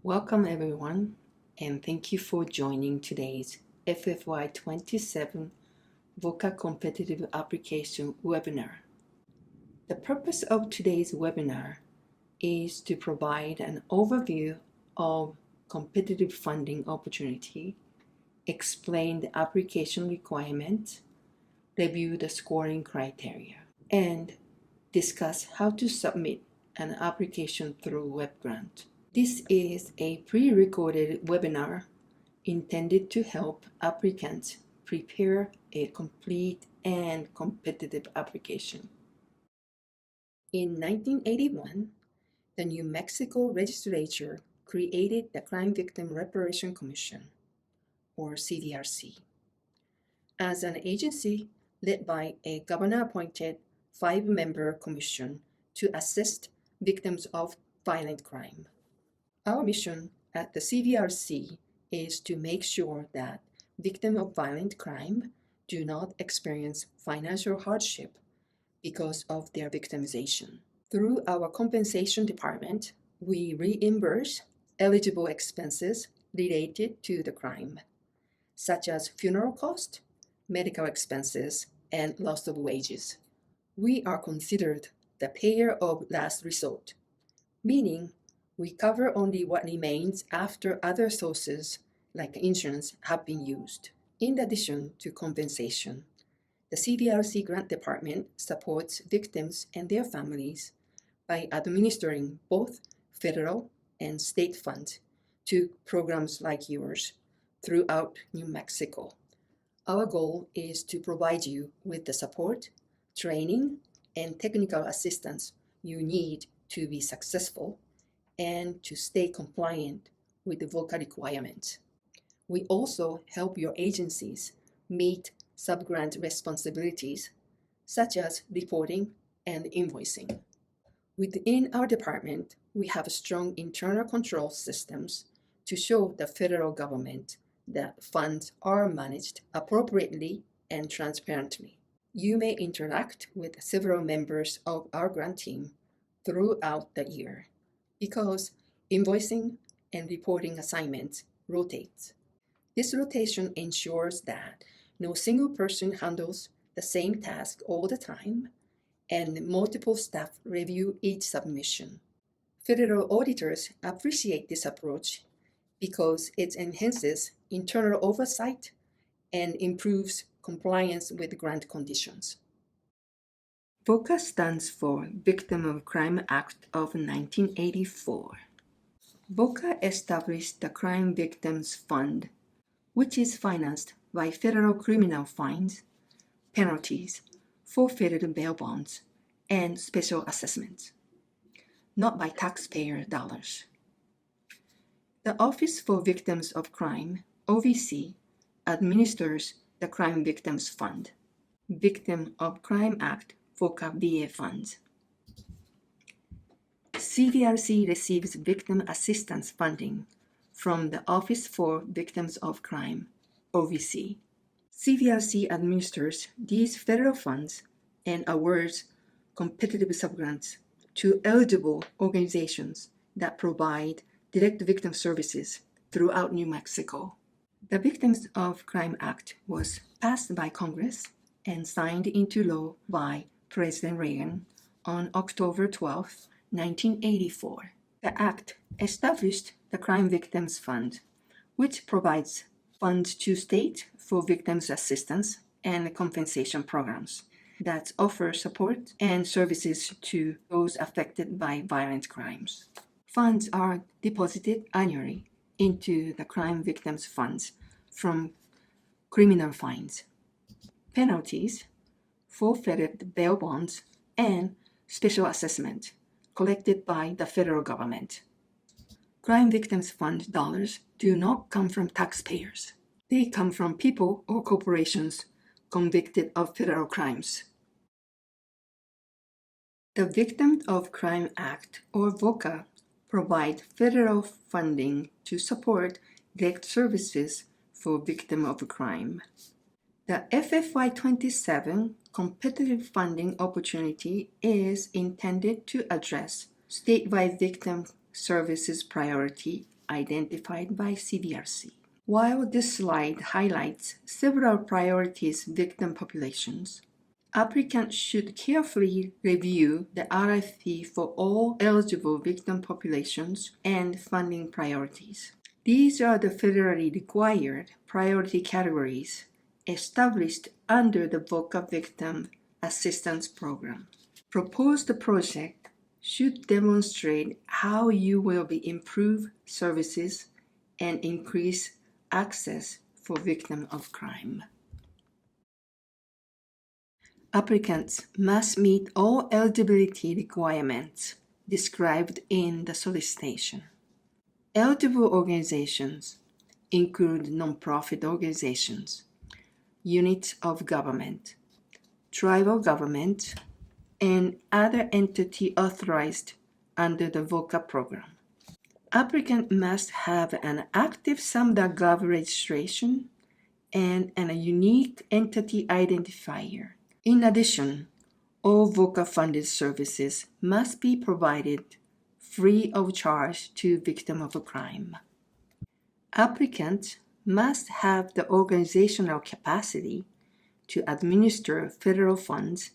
Welcome everyone, and thank you for joining today's FFY27 VOCA Competitive Application webinar. The purpose of today's webinar is to provide an overview of competitive funding opportunity, explain the application requirements, review the scoring criteria, and discuss how to submit an application through WebGrants. This is a pre-recorded webinar intended to help applicants prepare a complete and competitive application. In 1981, the New Mexico Legislature created the Crime Victim Reparation Commission, or CVRC, as an agency led by a governor-appointed 5-member commission to assist victims of violent crime. Our mission at the CVRC is to make sure that victims of violent crime do not experience financial hardship because of their victimization. Through our compensation department, we reimburse eligible expenses related to the crime, such as funeral costs, medical expenses, and loss of wages. We are considered the payer of last resort, meaning we cover only what remains after other sources like insurance have been used. In addition to compensation, the CVRC Grant Department supports victims and their families by administering both federal and state funds to programs like yours throughout New Mexico. Our goal is to provide you with the support, training, and technical assistance you need to be successful and to stay compliant with the VOCA requirements. We also help your agencies meet sub-grant responsibilities, such as reporting and invoicing. Within our department, we have strong internal control systems to show the federal government that funds are managed appropriately and transparently. You may interact with several members of our grant team throughout the year, because invoicing and reporting assignments rotate. This rotation ensures that no single person handles the same task all the time, and multiple staff review each submission. Federal auditors appreciate this approach because it enhances internal oversight and improves compliance with grant conditions. VOCA stands for Victim of Crime Act of 1984. VOCA established the Crime Victims Fund, which is financed by federal criminal fines, penalties, forfeited bail bonds, and special assessments, not by taxpayer dollars. The Office for Victims of Crime, OVC, administers the Crime Victims Fund, Victim of Crime Act VOCA VA funds. CVRC receives victim assistance funding from the Office for Victims of Crime, OVC. CVRC administers these federal funds and awards competitive subgrants to eligible organizations that provide direct victim services throughout New Mexico. The Victims of Crime Act was passed by Congress and signed into law by President Reagan on October 12, 1984. The Act established the Crime Victims Fund, which provides funds to states for victims assistance and compensation programs that offer support and services to those affected by violent crimes. Funds are deposited annually into the Crime Victims Funds from criminal fines, penalties, forfeited bail bonds, and special assessment collected by the federal government. Crime Victims Fund dollars do not come from taxpayers. They come from people or corporations convicted of federal crimes. The Victim of Crime Act, or VOCA, provides federal funding to support direct services for victims of crime. The FFY27 competitive funding opportunity is intended to address statewide victim services priority identified by CVRC. While this slide highlights several priorities victim populations, applicants should carefully review the RFP for all eligible victim populations and funding priorities. These are the federally required priority categories established under the VOCA Victim Assistance Program. Proposed project should demonstrate how you will improve services and increase access for victims of crime. Applicants must meet all eligibility requirements described in the solicitation. Eligible organizations include nonprofit organizations, units of government, tribal government, and other entity authorized under the VOCA program. Applicant must have an active SAMHSA.gov registration and a unique entity identifier. In addition, all VOCA-funded services must be provided free of charge to victims of a crime. Applicants must have the organizational capacity to administer federal funds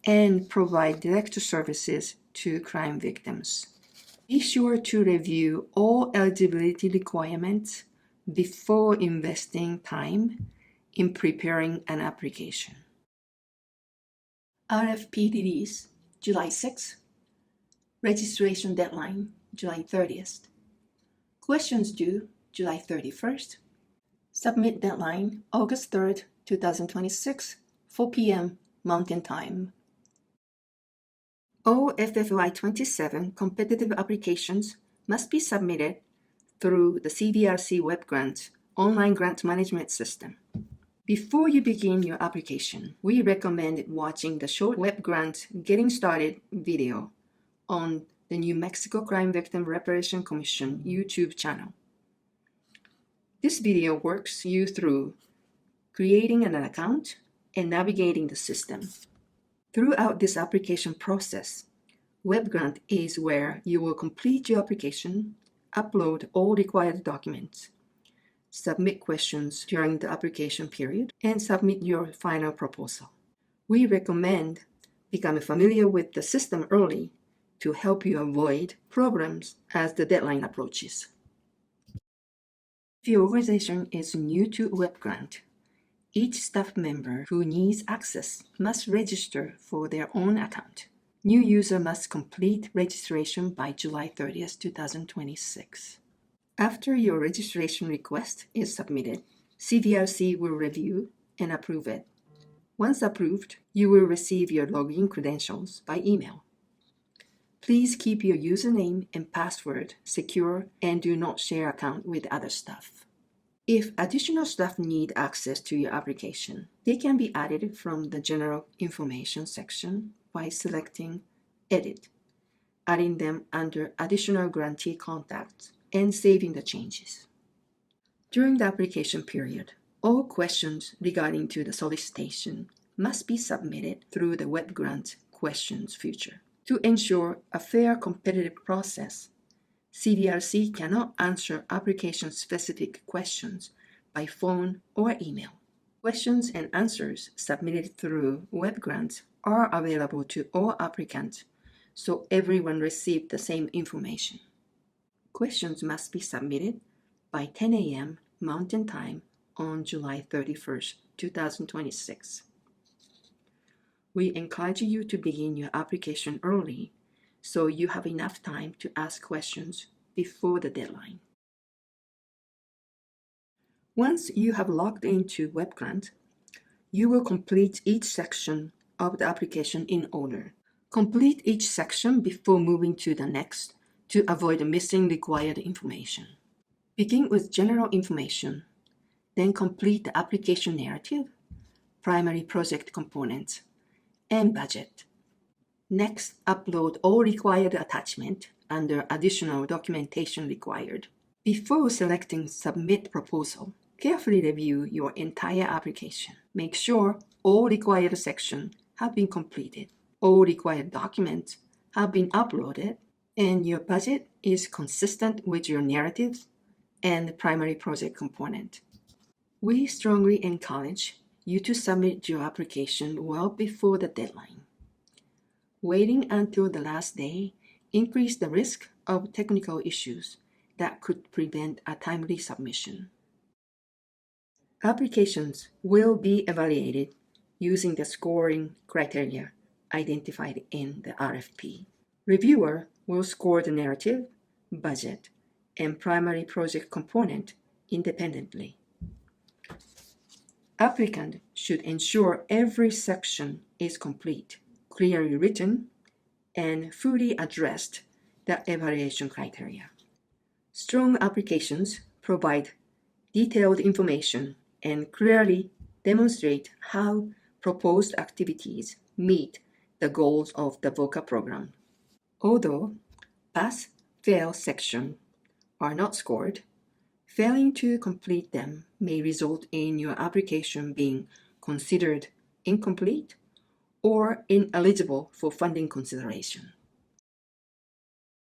and provide direct services to crime victims. Be sure to review all eligibility requirements before investing time in preparing an application. RFP release, July 6th. Registration deadline, July 30th. Questions due, July 31st. Submit deadline, August 3rd, 2026, 4 p.m. Mountain Time. All FFY27 competitive applications must be submitted through the CVRC WebGrants online grant management system. Before you begin your application, we recommend watching the short WebGrants Getting Started video on the New Mexico Crime Victim Reparation Commission YouTube channel. This video walks you through creating an account and navigating the system. Throughout this application process, WebGrant is where you will complete your application, upload all required documents, submit questions during the application period, and submit your final proposal. We recommend becoming familiar with the system early to help you avoid problems as the deadline approaches. If your organization is new to WebGrant, each staff member who needs access must register for their own account. New user must complete registration by July 30th, 2026. After your registration request is submitted, CVRC will review and approve it. Once approved, you will receive your login credentials by email. Please keep your username and password secure and do not share account with other staff. If additional staff need access to your application, they can be added from the General Information section by selecting Edit, adding them under Additional Grantee Contacts, and saving the changes. During the application period, all questions regarding to the solicitation must be submitted through the WebGrants questions feature. To ensure a fair competitive process, CVRC cannot answer application-specific questions by phone or email. Questions and answers submitted through WebGrants are available to all applicants, so everyone receives the same information. Questions must be submitted by 10 a.m. Mountain Time on July 31st, 2026. We encourage you to begin your application early so you have enough time to ask questions before the deadline. Once you have logged into WebGrant, you will complete each section of the application in order. Complete each section before moving to the next to avoid missing required information. Begin with general information, then complete the application narrative, primary project components, and budget. Next, upload all required attachments under additional documentation required. Before selecting Submit Proposal, carefully review your entire application. Make sure all required sections have been completed, all required documents have been uploaded, and your budget is consistent with your narrative and primary project component. We strongly encourage you to submit your application well before the deadline. Waiting until the last day increases the risk of technical issues that could prevent a timely submission. Applications will be evaluated using the scoring criteria identified in the RFP. Reviewer will score the narrative, budget, and primary project component independently. Applicant should ensure every section is complete, clearly written, and fully addressed the evaluation criteria. Strong applications provide detailed information and clearly demonstrate how proposed activities meet the goals of the VOCA program. Although pass-fail sections are not scored, failing to complete them may result in your application being considered incomplete or ineligible for funding consideration.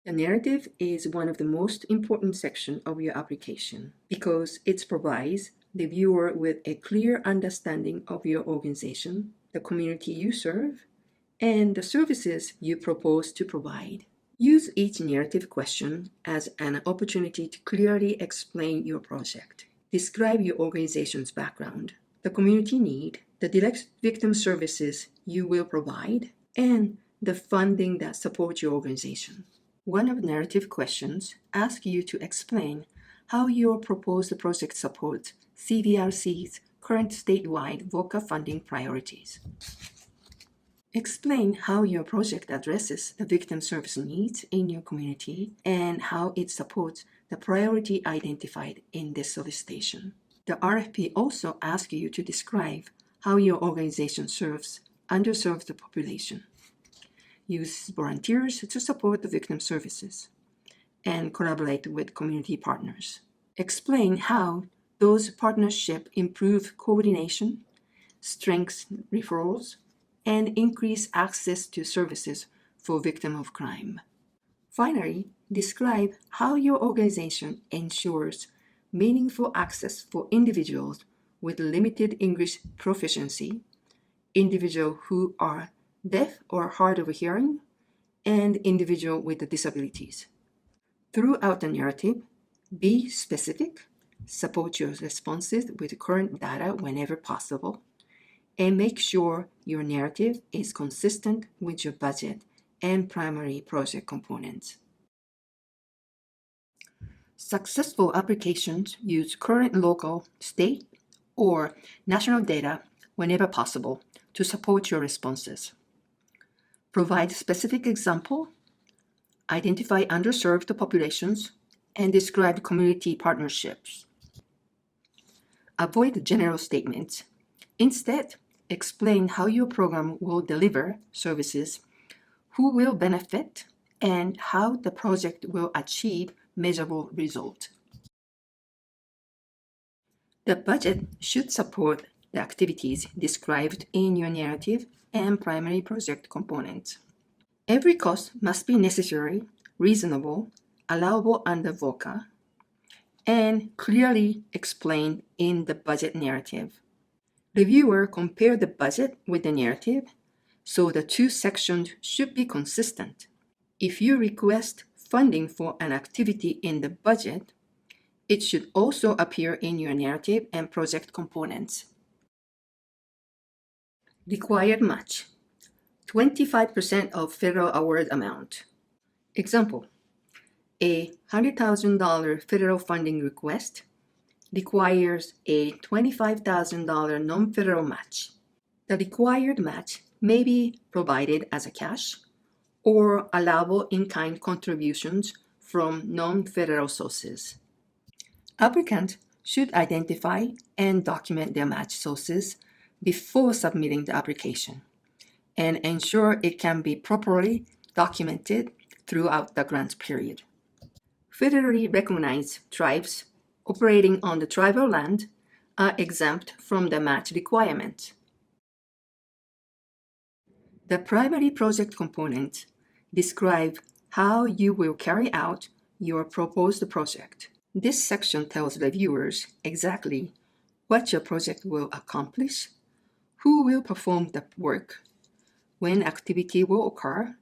The narrative is one of the most important sections of your application because it provides the viewer with a clear understanding of your organization, the community you serve, and the services you propose to provide. Use each narrative question as an opportunity to clearly explain your project. Describe your organization's background, the community need, the direct victim services you will provide, and the funding that supports your organization. One of the narrative questions asks you to explain how your proposed project supports CVRC's current statewide VOCA funding priorities. Explain how your project addresses the victim service needs in your community and how it supports the priority identified in this solicitation. The RFP also asks you to describe how your organization serves underserved population, use volunteers to support the victim services, and collaborate with community partners. Explain how those partnerships improve coordination, strengthen referrals, and increase access to services for victims of crime. Finally, describe how your organization ensures meaningful access for individuals with limited English proficiency, individuals who are deaf or hard of hearing, and individuals with disabilities. Throughout the narrative, be specific, support your responses with current data whenever possible, and make sure your narrative is consistent with your budget and primary project components. Successful applications use current local, state, or national data whenever possible to support your responses. Provide specific examples, identify underserved populations, and describe community partnerships. Avoid general statements. Instead, explain how your program will deliver services, who will benefit, and how the project will achieve measurable results. The budget should support the activities described in your narrative and primary project components. Every cost must be necessary, reasonable, allowable under VOCA, and clearly explained in the budget narrative. Reviewer compare the budget with the narrative, so the two sections should be consistent. If you request funding for an activity in the budget, it should also appear in your narrative and project components. Required match: 25% of federal award amount. Example: a $100,000 federal funding request requires a $25,000 non-federal match. The required match may be provided as a cash or allowable in-kind contributions from non-federal sources. Applicants should identify and document their match sources before submitting the application and ensure it can be properly documented throughout the grant period. Federally recognized tribes operating on the tribal land are exempt from the match requirement. The primary project components describe how you will carry out your proposed project. This section tells reviewers exactly what your project will accomplish, who will perform the work, when activity will occur,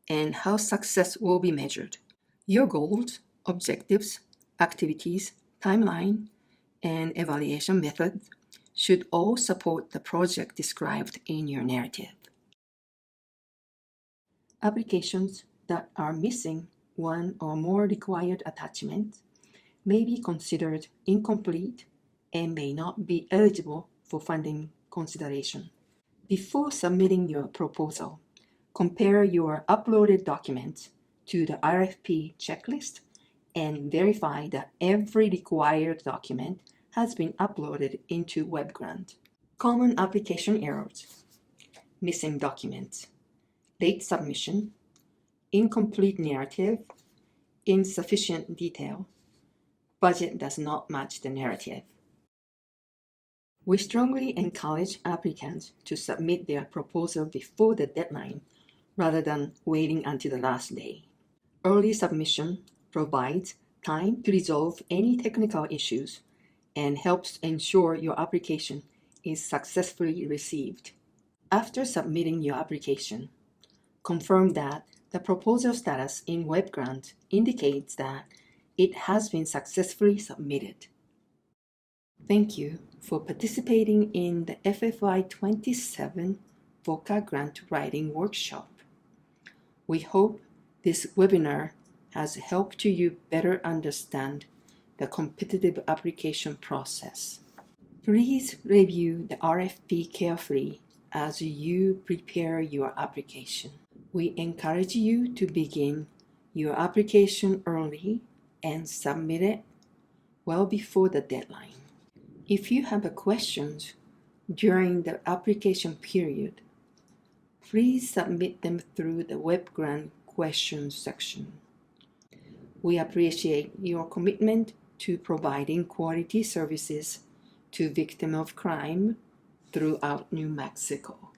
and how success will be measured. Your goals, objectives, activities, timeline, and evaluation method should all support the project described in your narrative. Applications that are missing one or more required attachments may be considered incomplete and may not be eligible for funding consideration. Before submitting your proposal, compare your uploaded documents to the RFP checklist and verify that every required document has been uploaded into WebGrants. Common application errors: missing documents, late submission, incomplete narrative, insufficient detail, budget does not match the narrative. We strongly encourage applicants to submit their proposal before the deadline rather than waiting until the last day. Early submission provides time to resolve any technical issues and helps ensure your application is successfully received. After submitting your application, confirm that the proposal status in WebGrants indicates that it has been successfully submitted. Thank you for participating in the FFY27 VOCA Grant Writing Workshop. We hope this webinar has helped you better understand the competitive application process. Please review the RFP carefully as you prepare your application. We encourage you to begin your application early and submit it well before the deadline. If you have questions during the application period, please submit them through the WebGrants questions section. We appreciate your commitment to providing quality services to victims of crime throughout New Mexico.